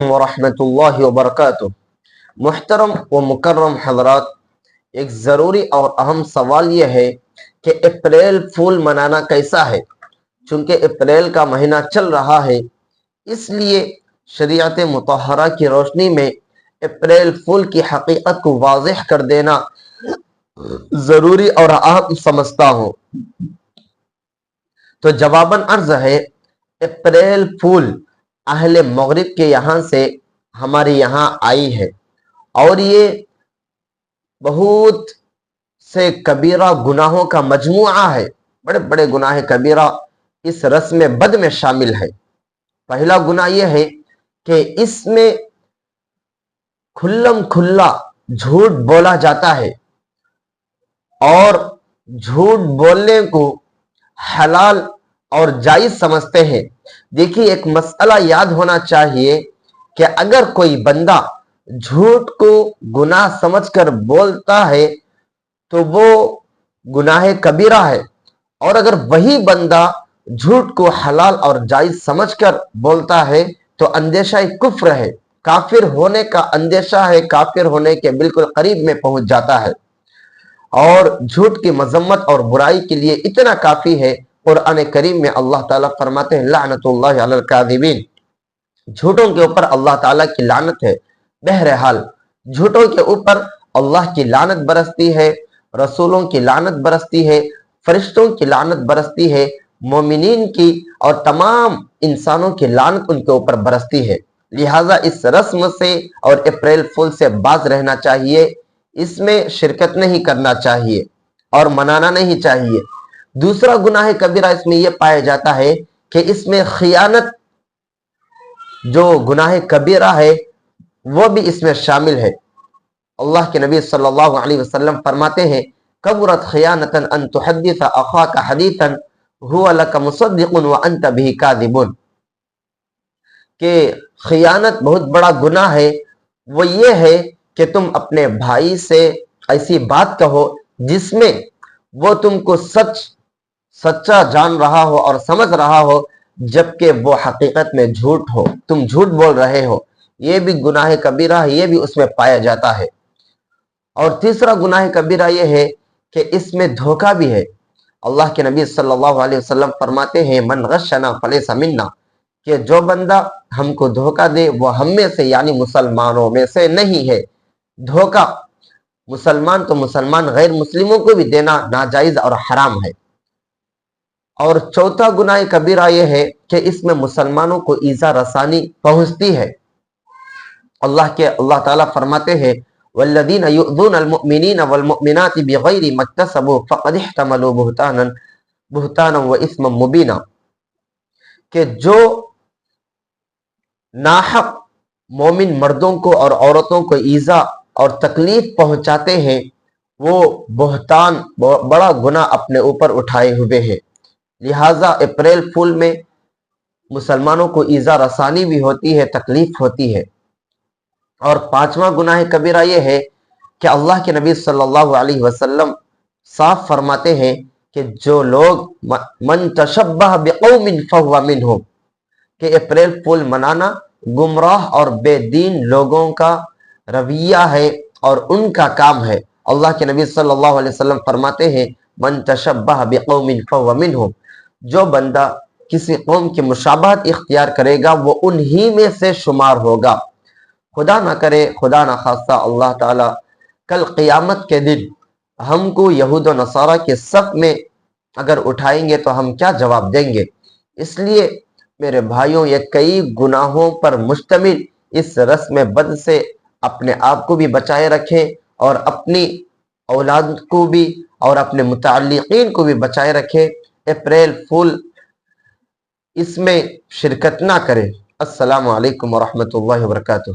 ورحمۃ اللہ وبرکاتہ۔ محترم و مکرم حضرات، ایک ضروری اور اہم سوال یہ ہے کہ اپریل فول منانا کیسا ہے؟ چونکہ اپریل کا مہینہ چل رہا ہے، اس لیے شریعت مطہرہ کی روشنی میں اپریل فول کی حقیقت کو واضح کر دینا ضروری اور اہم سمجھتا ہوں۔ تو جواباً عرض ہے، اپریل فول اہل مغرب کے یہاں سے ہمارے یہاں آئی ہے، اور یہ بہت سے کبیرہ گناہوں کا مجموعہ ہے۔ بڑے بڑے گناہ کبیرہ اس رسم بد میں شامل ہے۔ پہلا گناہ یہ ہے کہ اس میں کھلم کھلا جھوٹ بولا جاتا ہے، اور جھوٹ بولنے کو حلال اور جائز سمجھتے ہیں۔ دیکھیے، ایک مسئلہ یاد ہونا چاہیے کہ اگر کوئی بندہ جھوٹ کو گناہ سمجھ کر بولتا ہے تو وہ گناہ کبیرہ ہے، اور اگر وہی بندہ جھوٹ کو حلال اور جائز سمجھ کر بولتا ہے تو اندیشہ کفر ہے، کافر ہونے کا اندیشہ ہے، کافر ہونے کے بالکل قریب میں پہنچ جاتا ہے۔ اور جھوٹ کی مذمت اور برائی کے لیے اتنا کافی ہے، قرآن کریم میں اللہ تعالیٰ فرماتے ہیں لعنت اللہ علی الکاذبین، جھوٹوں کے اوپر اللہ تعالیٰ کی لعنت ہے۔ بہرحال جھوٹوں کے اوپر اللہ کی لعنت برستی ہے، رسولوں کی لعنت برستی ہے، فرشتوں کی لعنت برستی ہے، مومنین کی اور تمام انسانوں کی لعنت ان کے اوپر برستی ہے۔ لہٰذا اس رسم سے اور اپریل فول سے باز رہنا چاہیے، اس میں شرکت نہیں کرنا چاہیے اور منانا نہیں چاہیے۔ دوسرا گناہ کبیرہ اس میں یہ پایا جاتا ہے کہ اس میں خیانت، جو گناہ کبیرہ ہے، وہ بھی اس میں شامل ہے۔ اللہ کے نبی صلی اللہ علیہ وسلم فرماتے ہیں کبرت خیانتا ان تحدث اخاک حدیثا هو لك مصدق وانت به کاذب، کہ خیانت بہت بڑا گناہ ہے، وہ یہ ہے کہ تم اپنے بھائی سے ایسی بات کہو جس میں وہ تم کو سچا جان رہا ہو اور سمجھ رہا ہو، جبکہ وہ حقیقت میں جھوٹ ہو، تم جھوٹ بول رہے ہو۔ یہ بھی گناہ کبیرہ ہے، یہ بھی اس میں پایا جاتا ہے۔ اور تیسرا گناہ کبیرہ یہ ہے کہ اس میں دھوکہ بھی ہے۔ اللہ کے نبی صلی اللہ علیہ وسلم فرماتے ہیں من غشنا فلیس منا، کہ جو بندہ ہم کو دھوکہ دے وہ ہم میں سے یعنی مسلمانوں میں سے نہیں ہے۔ دھوکہ مسلمان تو مسلمان غیر مسلموں کو بھی دینا ناجائز اور حرام ہے۔ اور چوتھا گناہ کبیرہ یہ ہے کہ اس میں مسلمانوں کو ایذا رسانی پہنچتی ہے۔ اللہ تعالیٰ فرماتے ہیں والذین یؤذون المؤمنین والمؤمنات بغیر ما اکتسبوا فقد احتملوا بہتانا واثما مبینا، کہ جو ناحق مومن مردوں کو اور عورتوں کو ایذا اور تکلیف پہنچاتے ہیں، وہ بہتان بڑا گناہ اپنے اوپر اٹھائے ہوئے ہیں۔ لہٰذا اپریل فول میں مسلمانوں کو ایذا رسانی بھی ہوتی ہے، تکلیف ہوتی ہے۔ اور پانچواں گناہ کبیرہ یہ ہے کہ اللہ کے نبی صلی اللہ علیہ وسلم صاف فرماتے ہیں کہ جو لوگ من تشبہ بقوم فہو منہم، کہ اپریل فول منانا گمراہ اور بے دین لوگوں کا رویہ ہے اور ان کا کام ہے۔ اللہ کے نبی صلی اللہ علیہ وسلم فرماتے ہیں من تشبہ بقوم فہو منہم، جو بندہ کسی قوم کی مشابہت اختیار کرے گا وہ انہی میں سے شمار ہوگا۔ خدا نہ کرے، خدا نہ خواستہ، اللہ تعالیٰ کل قیامت کے دن ہم کو یہود و نصارہ کے صف میں اگر اٹھائیں گے تو ہم کیا جواب دیں گے؟ اس لیے میرے بھائیوں، یہ کئی گناہوں پر مشتمل اس رسم بد سے اپنے آپ کو بھی بچائے رکھیں، اور اپنی اولاد کو بھی اور اپنے متعلقین کو بھی بچائے رکھیں۔ اپریل فول اس میں شرکت نہ کریں۔ السلام علیکم ورحمۃ اللہ وبرکاتہ۔